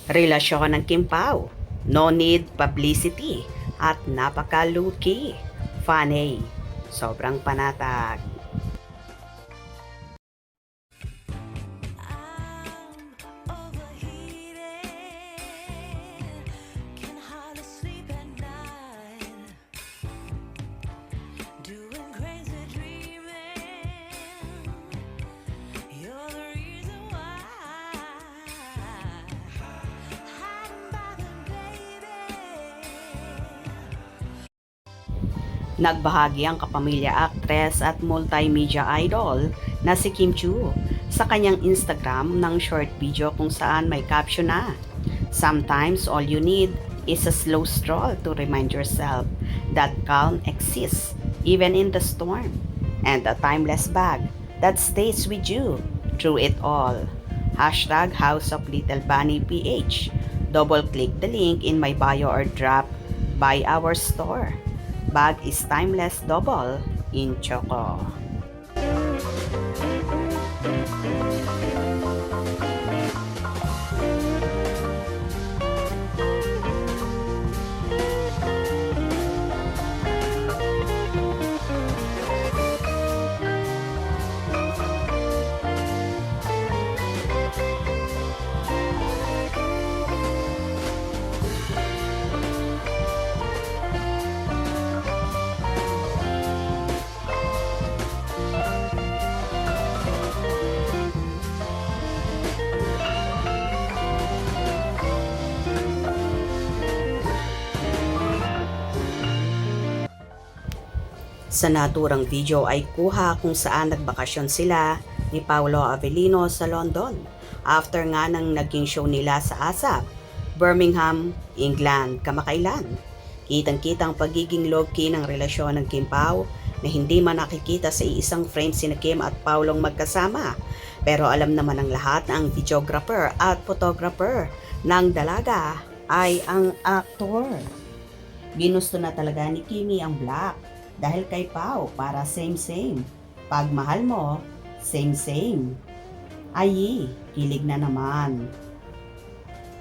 Relasyon ng Kim Pao, no need publicity at napaka-low-key. Funny, sobrang panatag. Nagbahagi ang kapamilya actress at multimedia idol na si Kim Chiu sa kanyang Instagram ng short video kung saan may caption na, "Sometimes all you need is a slow stroll to remind yourself that calm exists even in the storm, and a timeless bag that stays with you through it all." Hashtag House of Little Bunny PH. Double click the link in my bio or drop by our store. Bag is timeless, double in choco. Sa naturang video ay kuha kung saan nagbakasyon sila ni Paolo Avellino sa London after nga ng naging show nila sa ASAP, Birmingham, England kamakailan. Kitang-kitang pagiging low-key ng relasyon ng Kim Pao na hindi man nakikita sa isang frame sina Kim at Paulong magkasama. Pero alam naman ng lahat na ang videographer at photographer ng dalaga ay ang aktor. Ginusto na talaga ni Kimi ang black dahil kay Pao para same-same. Pag mahal mo, same-same. Ay, kilig na naman.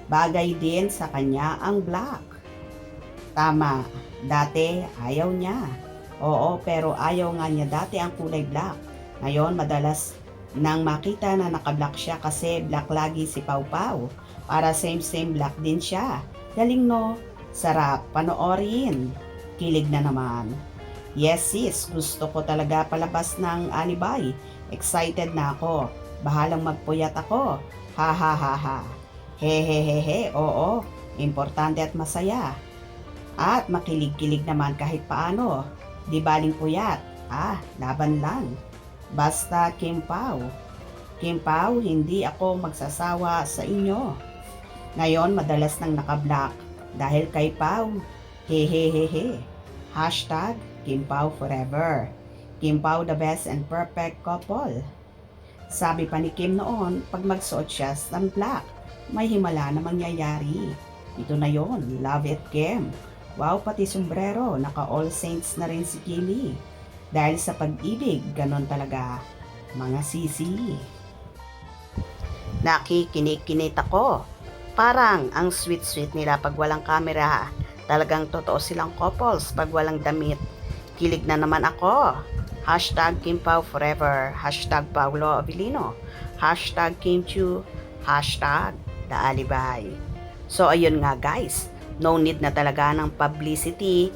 Bagay din sa kanya ang black. Tama, dati ayaw niya. Oo, pero ayaw nga niya dati ang kulay black. Ngayon, madalas nang makita na naka-black siya kasi black lagi si Pao Pao. Para same-same black din siya. Galing no? Sarap panoorin. Kilig na naman. Yes sis, gusto ko talaga palabas ng anibay. Excited na ako. Bahalang magpuyat ako. Ha ha ha ha. Hehehehe, oo. Importante at masaya. At makilig-kilig naman kahit paano. Di baling puyat. Laban lang. Basta Kim Pao. Kim Pao, hindi ako magsasawa sa inyo. Ngayon, madalas nang naka-black. Dahil kay Pao. Hehehehe. Hashtag Kim Pao forever. Kim Pao the best and perfect couple. Sabi pa ni Kim noon, pag magsuot siya ng black, may himala na mangyayari. Ito na yon, love it Kim. Wow, pati sombrero, naka All Saints na rin si Kimi. Dahil sa pag-ibig, ganon talaga, mga sisi. Nakikinig-kinit ako. Parang ang sweet-sweet nila pag walang camera. Talagang totoo silang couples pag walang damit. Kilig na naman ako. Hashtag Kim Pao forever. Hashtag Paolo Avellino. Hashtag Kim Chiu. Hashtag The Alibay. So ayun nga guys. No need na talaga ng publicity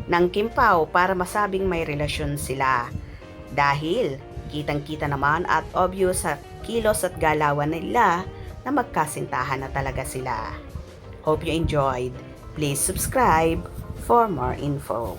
ng Kim Pao para masabing may relasyon sila. Dahil kitang-kita naman at obvious sa kilos at galawan nila na magkasintahan na talaga sila. Hope you enjoyed. Please subscribe for more info.